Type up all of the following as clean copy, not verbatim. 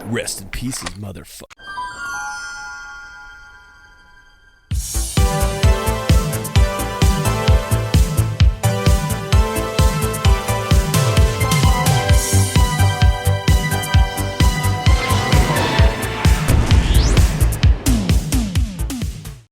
Rest in pieces, motherfucker.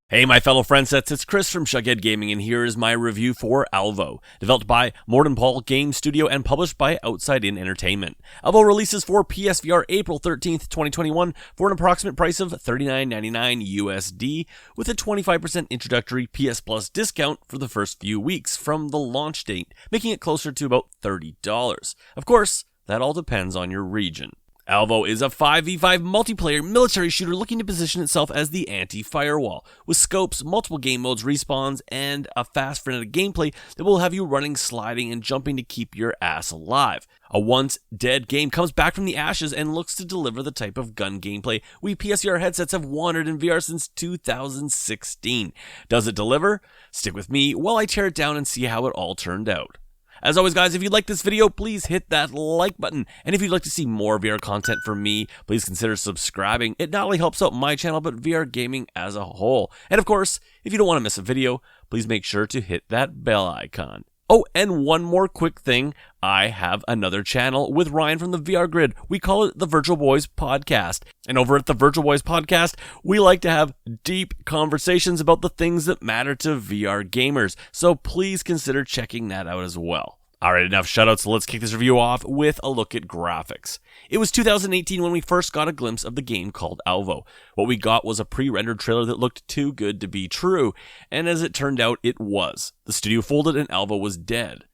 Hey my fellow friendsets, it's Chris from Shughead Gaming, and here is my review for Alvo. Developed by Morton Paul Game Studio and published by Outside In Entertainment. Alvo releases for PSVR April 13th, 2021 for an approximate price of $39.99 USD with a 25% introductory PS Plus discount for the first few weeks from the launch date, making it closer to about $30. Of course, that all depends on your region. Alvo is a 5v5 multiplayer military shooter looking to position itself as the anti-firewall, with scopes, multiple game modes, respawns, and a fast frenetic gameplay that will have you running, sliding, and jumping to keep your ass alive. A once dead game comes back from the ashes and looks to deliver the type of gun gameplay we PSVR headsets have wanted in VR since 2016. Does it deliver? Stick with me while I tear it down and see how it all turned out. As always, guys, if you like this video, please hit that like button. And if you'd like to see more VR content from me, please consider subscribing. It not only helps out my channel, but VR gaming as a whole. And of course, if you don't want to miss a video, please make sure to hit that bell icon. Oh, and one more quick thing. I have another channel with Ryan from the VR Grid. We call it the Virtual Boys Podcast. And over at the Virtual Boys Podcast, we like to have deep conversations about the things that matter to VR gamers. So please consider checking that out as well. Alright, enough shoutouts, so let's kick this review off with a look at graphics. It was 2018 when we first got a glimpse of the game called Alvo. What we got was a pre-rendered trailer that looked too good to be true, and as it turned out, it was. The studio folded and Alvo was dead.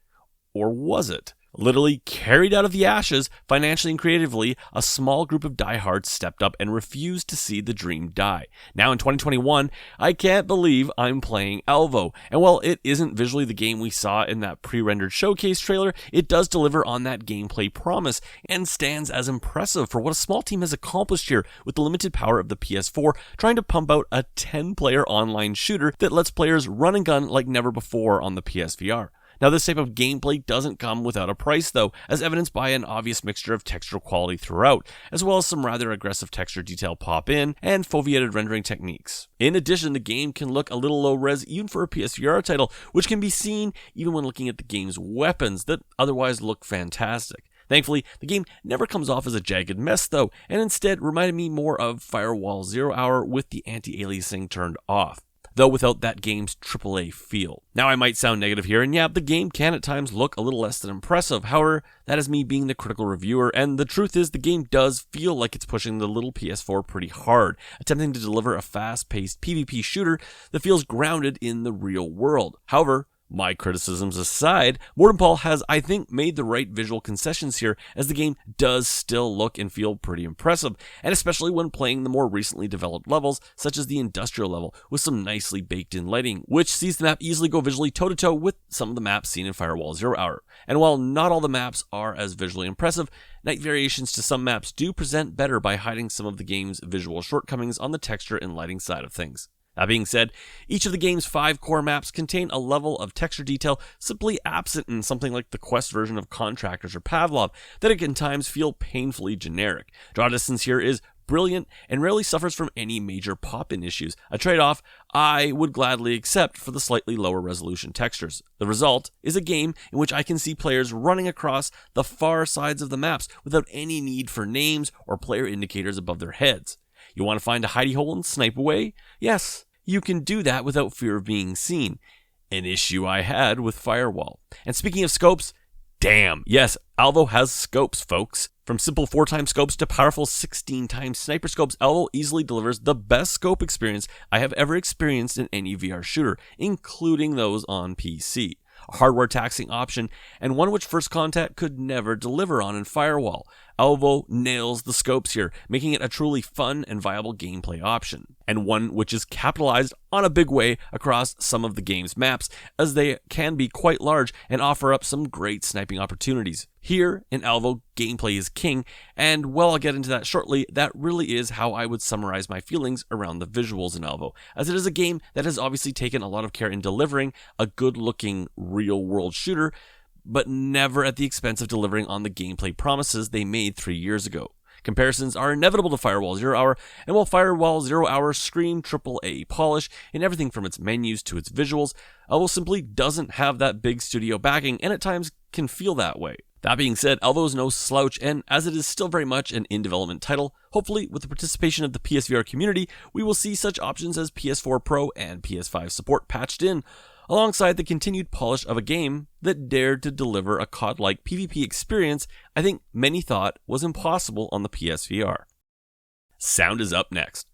Or was it? Literally carried out of the ashes, financially and creatively, a small group of diehards stepped up and refused to see the dream die. Now in 2021, I can't believe I'm playing Alvo. And while it isn't visually the game we saw in that pre-rendered showcase trailer, it does deliver on that gameplay promise and stands as impressive for what a small team has accomplished here with the limited power of the PS4, trying to pump out a 10-player online shooter that lets players run and gun like never before on the PSVR. Now, this type of gameplay doesn't come without a price, though, as evidenced by an obvious mixture of textural quality throughout, as well as some rather aggressive texture detail pop-in and foveated rendering techniques. In addition, the game can look a little low-res even for a PSVR title, which can be seen even when looking at the game's weapons that otherwise look fantastic. Thankfully, the game never comes off as a jagged mess, though, and instead reminded me more of Firewall 0 Hour with the anti-aliasing turned off, though without that game's AAA feel. Now I might sound negative here, and yeah, the game can at times look a little less than impressive. However, that is me being the critical reviewer, and the truth is the game does feel like it's pushing the little PS4 pretty hard, attempting to deliver a fast-paced PvP shooter that feels grounded in the real world. However, my criticisms aside, Morton Paul has, I think, made the right visual concessions here, as the game does still look and feel pretty impressive, and especially when playing the more recently developed levels, such as the industrial level, with some nicely baked in lighting, which sees the map easily go visually toe-to-toe with some of the maps seen in Firewall 0 Hour. And while not all the maps are as visually impressive, night variations to some maps do present better by hiding some of the game's visual shortcomings on the texture and lighting side of things. That being said, each of the game's 5 core maps contain a level of texture detail simply absent in something like the Quest version of Contractors or Pavlov that it can at times feel painfully generic. Draw distance here is brilliant and rarely suffers from any major pop-in issues, a trade-off I would gladly accept for the slightly lower resolution textures. The result is a game in which I can see players running across the far sides of the maps without any need for names or player indicators above their heads. You want to find a hidey hole and snipe away? Yes, you can do that without fear of being seen. An issue I had with Firewall. And speaking of scopes, damn, yes, Alvo has scopes, folks. From simple 4x scopes to powerful 16x sniper scopes, Alvo easily delivers the best scope experience I have ever experienced in any VR shooter, including those on PC. A hardware taxing option, and one which First Contact could never deliver on in Firewall. Alvo nails the scopes here, making it a truly fun and viable gameplay option, and one which is capitalized on a big way across some of the game's maps, as they can be quite large and offer up some great sniping opportunities. Here in Alvo, gameplay is king, and while I'll get into that shortly, that really is how I would summarize my feelings around the visuals in Alvo, as it is a game that has obviously taken a lot of care in delivering a good-looking real-world shooter, but never at the expense of delivering on the gameplay promises they made 3 years ago. Comparisons are inevitable to Firewall Zero Hour, and while Firewall Zero Hour screamed AAA polish in everything from its menus to its visuals, Alvo simply doesn't have that big studio backing, and at times can feel that way. That being said, Alvo is no slouch, and as it is still very much an in-development title, hopefully with the participation of the PSVR community, we will see such options as PS4 Pro and PS5 support patched in, alongside the continued polish of a game that dared to deliver a COD-like PvP experience I think many thought was impossible on the PSVR. Sound is up next.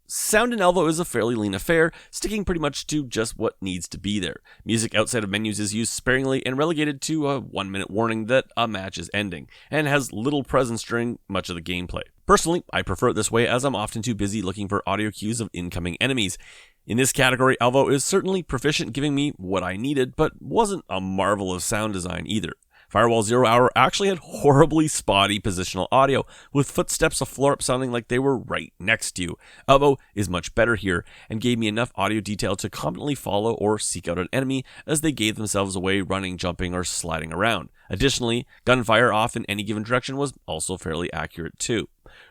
Sound in Alvo is a fairly lean affair, sticking pretty much to just what needs to be there. Music outside of menus is used sparingly and relegated to a 1-minute warning that a match is ending, and has little presence during much of the gameplay. Personally, I prefer it this way as I'm often too busy looking for audio cues of incoming enemies. In this category, Alvo is certainly proficient, giving me what I needed, but wasn't a marvel of sound design either. Firewall Zero Hour actually had horribly spotty positional audio, with footsteps a floor up sounding like they were right next to you. Alvo is much better here, and gave me enough audio detail to competently follow or seek out an enemy as they gave themselves away running, jumping, or sliding around. Additionally, gunfire off in any given direction was also fairly accurate too.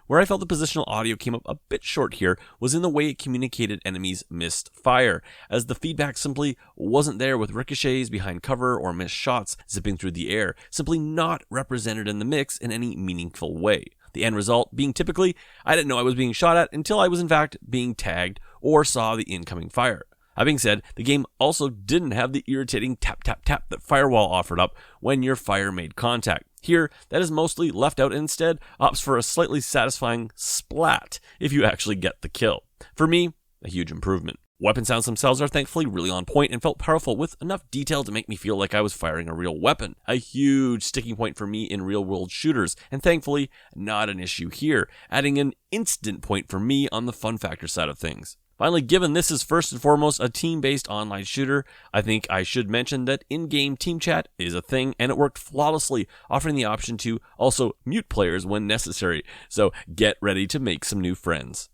Where I felt the positional audio came up a bit short here was in the way it communicated enemies' missed fire, as the feedback simply wasn't there, with ricochets behind cover or missed shots zipping through the air, simply not represented in the mix in any meaningful way. The end result being typically, I didn't know I was being shot at until I was in fact being tagged or saw the incoming fire. That being said, the game also didn't have the irritating tap tap tap that Firewall offered up when your fire made contact. Here, that is mostly left out and instead opts for a slightly satisfying splat if you actually get the kill. For me, a huge improvement. Weapon sounds themselves are thankfully really on point and felt powerful, with enough detail to make me feel like I was firing a real weapon. A huge sticking point for me in real-world shooters, and thankfully not an issue here, adding an instant point for me on the fun factor side of things. Finally, given this is first and foremost a team-based online shooter, I think I should mention that in-game team chat is a thing, and it worked flawlessly, offering the option to also mute players when necessary, so get ready to make some new friends.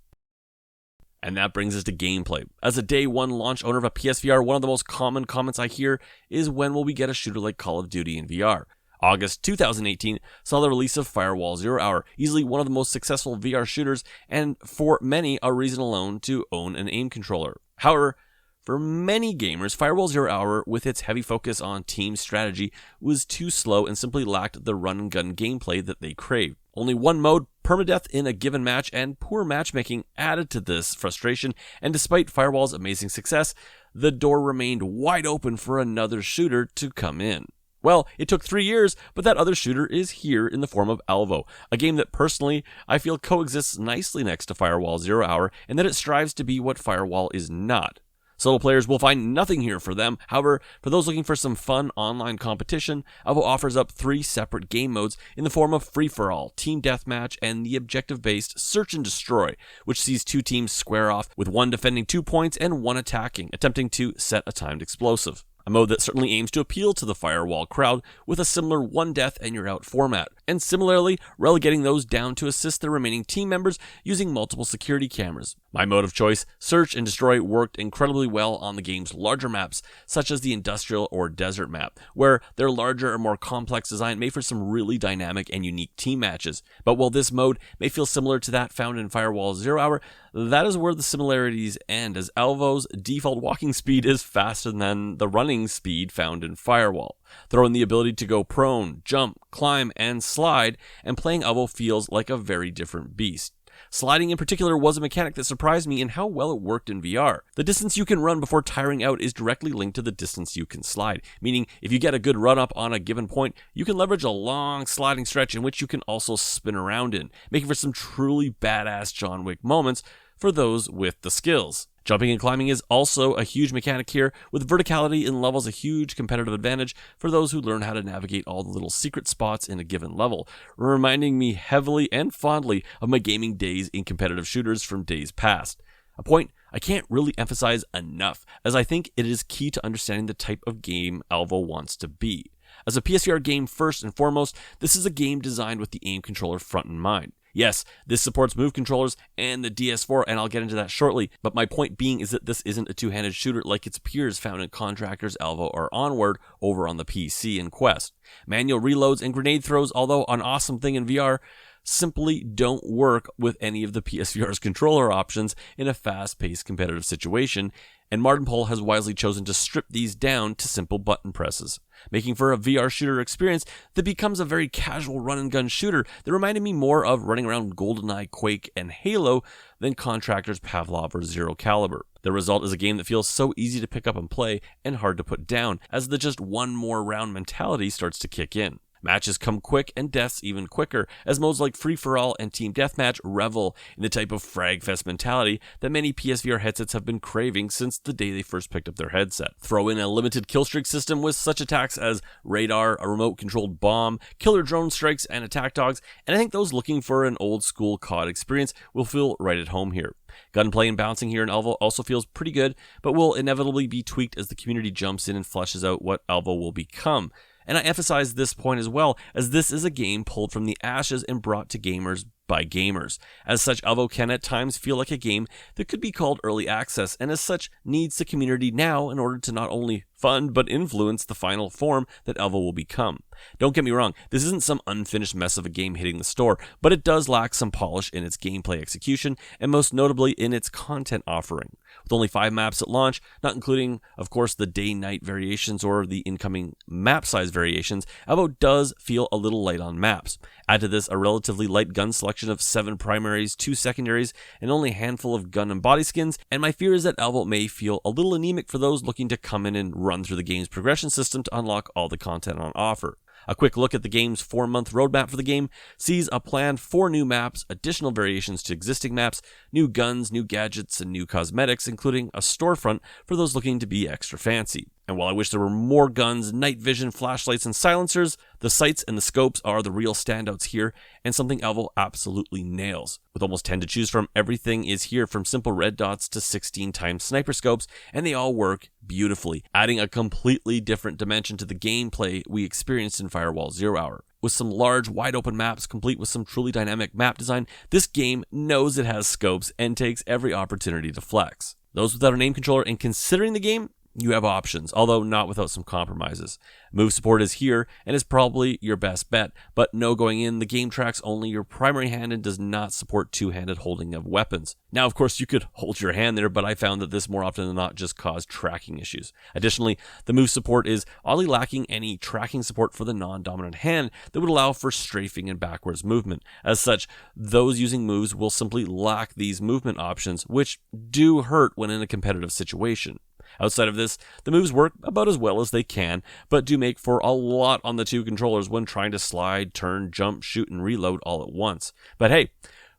And that brings us to gameplay. As a day one launch owner of a PSVR, one of the most common comments I hear is, when will we get a shooter like Call of Duty in VR? August 2018 saw the release of Firewall Zero Hour, easily one of the most successful VR shooters, and for many a reason alone to own an aim controller. However, for many gamers, Firewall Zero Hour, with its heavy focus on team strategy, was too slow and simply lacked the run-and-gun gameplay that they craved. Only one mode, permadeath in a given match, and poor matchmaking added to this frustration, and despite Firewall's amazing success, the door remained wide open for another shooter to come in. Well, it took 3 years, but that other shooter is here in the form of Alvo, a game that personally I feel coexists nicely next to Firewall Zero Hour, and that it strives to be what Firewall is not. Solo players will find nothing here for them. However, for those looking for some fun online competition, Alvo offers up 3 separate game modes in the form of free-for-all, team deathmatch, and the objective-based search and destroy, which sees 2 teams square off, with one defending 2 points and one attacking, attempting to set a timed explosive. A mode that certainly aims to appeal to the Firewall crowd, with a similar one death and you're out format. and similarly relegating those down to assist their remaining team members using multiple security cameras. My mode of choice, Search and Destroy, worked incredibly well on the game's larger maps, such as the Industrial or Desert map, where their larger and more complex design made for some really dynamic and unique team matches. But while this mode may feel similar to that found in Firewall 0 Hour, that is where the similarities end, as Alvo's default walking speed is faster than the running speed found in Firewall. Throw in the ability to go prone, jump, climb, and slide, and playing Alvo feels like a very different beast. Sliding in particular was a mechanic that surprised me in how well it worked in VR. The distance you can run before tiring out is directly linked to the distance you can slide, meaning if you get a good run up on a given point, you can leverage a long sliding stretch in which you can also spin around in, making for some truly badass John Wick moments for those with the skills. Jumping and climbing is also a huge mechanic here, with verticality in levels a huge competitive advantage for those who learn how to navigate all the little secret spots in a given level, reminding me heavily and fondly of my gaming days in competitive shooters from days past. A point I can't really emphasize enough, as I think it is key to understanding the type of game Alvo wants to be. As a PSVR game first and foremost, this is a game designed with the aim controller front in mind. Yes, this supports Move controllers and the DS4, and I'll get into that shortly, but my point being is that this isn't a two-handed shooter like its peers found in Contractors, Alvo, or Onward over on the PC and Quest. Manual reloads and grenade throws, although an awesome thing in VR, simply don't work with any of the PSVR's controller options in a fast-paced competitive situation, and Martin Paul has wisely chosen to strip these down to simple button presses, making for a VR shooter experience that becomes a very casual run-and-gun shooter that reminded me more of running around GoldenEye, Quake, and Halo than Contractors, Pavlov, or Zero Caliber. The result is a game that feels so easy to pick up and play and hard to put down, as the just one more round mentality starts to kick in. Matches come quick and deaths even quicker, as modes like Free-for-All and Team Deathmatch revel in the type of fragfest mentality that many PSVR headsets have been craving since the day they first picked up their headset. Throw in a limited killstreak system with such attacks as radar, a remote-controlled bomb, killer drone strikes, and attack dogs, and I think those looking for an old-school COD experience will feel right at home here. Gunplay and bouncing here in Alvo also feels pretty good, but will inevitably be tweaked as the community jumps in and fleshes out what Alvo will become. And I emphasize this point as well, as this is a game pulled from the ashes and brought to gamers by gamers. As such, Alvo can at times feel like a game that could be called early access, and as such needs the community now in order to not only fund but influence the final form that Alvo will become. Don't get me wrong, this isn't some unfinished mess of a game hitting the store, but it does lack some polish in its gameplay execution, and most notably in its content offering. With only 5 maps at launch, not including, of course, the day-night variations or the incoming map size variations, Alvo does feel a little light on maps. Add to this a relatively light gun selection of 7 primaries, 2 secondaries, and only a handful of gun and body skins, and my fear is that Alvo may feel a little anemic for those looking to come in and run through the game's progression system to unlock all the content on offer. A quick look at the game's 4-month roadmap for the game sees a planned 4 new maps, additional variations to existing maps, new guns, new gadgets, and new cosmetics, including a storefront for those looking to be extra fancy. And while I wish there were more guns, night vision, flashlights, and silencers, the sights and the scopes are the real standouts here, and something Alvo absolutely nails. With almost 10 to choose from, everything is here from simple red dots to 16x sniper scopes, and they all work beautifully, adding a completely different dimension to the gameplay we experienced in Firewall 0 Hour. With some large, wide-open maps complete with some truly dynamic map design, this game knows it has scopes and takes every opportunity to flex. Those without an aim controller and considering the game, you have options, although not without some compromises. Move support is here and is probably your best bet, but no going in, the game tracks only your primary hand and does not support two-handed holding of weapons. Now, of course, you could hold your hand there, but I found that this more often than not just caused tracking issues. Additionally, the move support is oddly lacking any tracking support for the non-dominant hand that would allow for strafing and backwards movement. As such, those using moves will simply lack these movement options, which do hurt when in a competitive situation. Outside of this, the moves work about as well as they can, but do make for a lot on the 2 controllers when trying to slide, turn, jump, shoot, and reload all at once. But hey,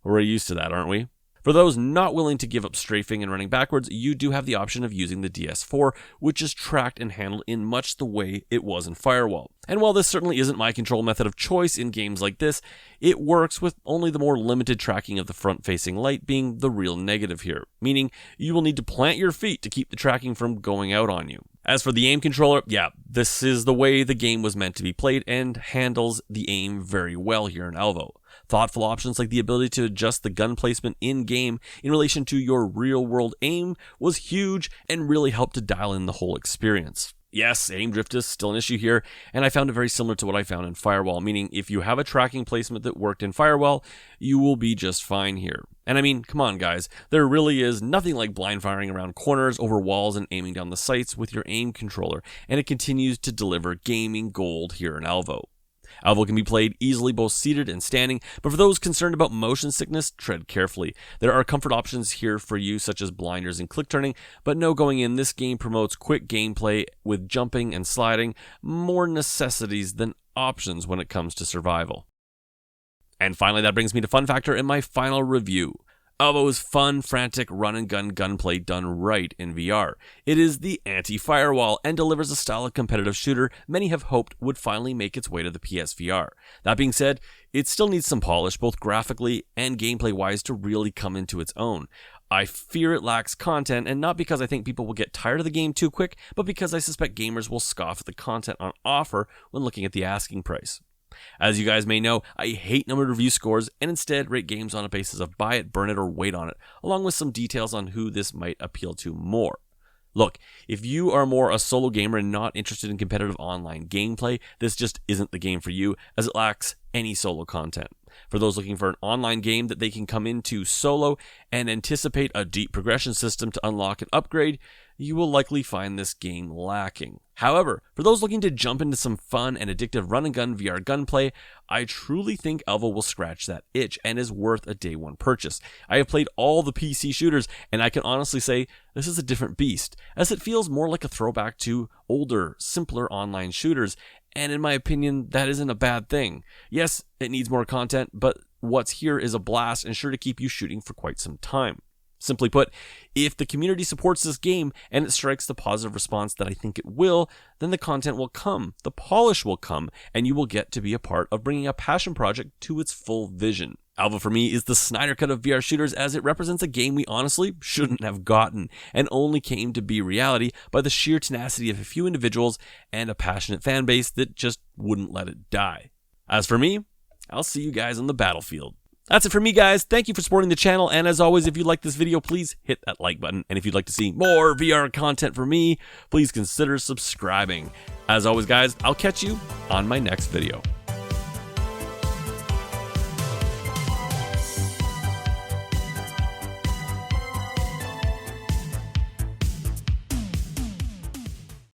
we're used to that, aren't we? For those not willing to give up strafing and running backwards, you do have the option of using the DS4, which is tracked and handled in much the way it was in Firewall. And while this certainly isn't my control method of choice in games like this, it works with only the more limited tracking of the front-facing light being the real negative here, meaning you will need to plant your feet to keep the tracking from going out on you. As for the aim controller, yeah, this is the way the game was meant to be played and handles the aim very well here in Alvo. Thoughtful options like the ability to adjust the gun placement in-game in relation to your real-world aim was huge and really helped to dial in the whole experience. Yes, aim drift is still an issue here, and I found it very similar to what I found in Firewall, meaning if you have a tracking placement that worked in Firewall, you will be just fine here. And I mean, come on guys, there really is nothing like blind firing around corners, over walls, and aiming down the sights with your aim controller, and it continues to deliver gaming gold here in Alvo. Alvo can be played easily both seated and standing, but for those concerned about motion sickness, tread carefully. There are comfort options here for you such as blinders and click turning, but no going in. This game promotes quick gameplay with jumping and sliding, more necessities than options when it comes to survival. And finally, that brings me to fun factor in my final review. Alvo is fun, frantic, run-and-gun gunplay done right in VR. It is the anti-firewall and delivers a style of competitive shooter many have hoped would finally make its way to the PSVR. That being said, it still needs some polish, both graphically and gameplay-wise, to really come into its own. I fear it lacks content, and not because I think people will get tired of the game too quick, but because I suspect gamers will scoff at the content on offer when looking at the asking price. As you guys may know, I hate numbered review scores and instead rate games on a basis of buy it, burn it, or wait on it, along with some details on who this might appeal to more. Look, if you are more a solo gamer and not interested in competitive online gameplay, this just isn't the game for you, as it lacks any solo content. For those looking for an online game that they can come into solo and anticipate a deep progression system to unlock and upgrade, you will likely find this game lacking. However, for those looking to jump into some fun and addictive run-and-gun VR gunplay, I truly think Alvo will scratch that itch and is worth a day one purchase. I have played all the PC shooters, and I can honestly say this is a different beast, as it feels more like a throwback to older, simpler online shooters, and in my opinion, that isn't a bad thing. Yes, it needs more content, but what's here is a blast and sure to keep you shooting for quite some time. Simply put, if the community supports this game and it strikes the positive response that I think it will, then the content will come, the polish will come, and you will get to be a part of bringing a passion project to its full vision. Alvo for me is the Snyder Cut of VR shooters, as it represents a game we honestly shouldn't have gotten and only came to be reality by the sheer tenacity of a few individuals and a passionate fan base that just wouldn't let it die. As for me, I'll see you guys on the battlefield. That's it for me, guys. Thank you for supporting the channel, and as always, if you like this video, please hit that like button, and if you'd like to see more VR content from me, please consider subscribing. As always, guys, I'll catch you on my next video.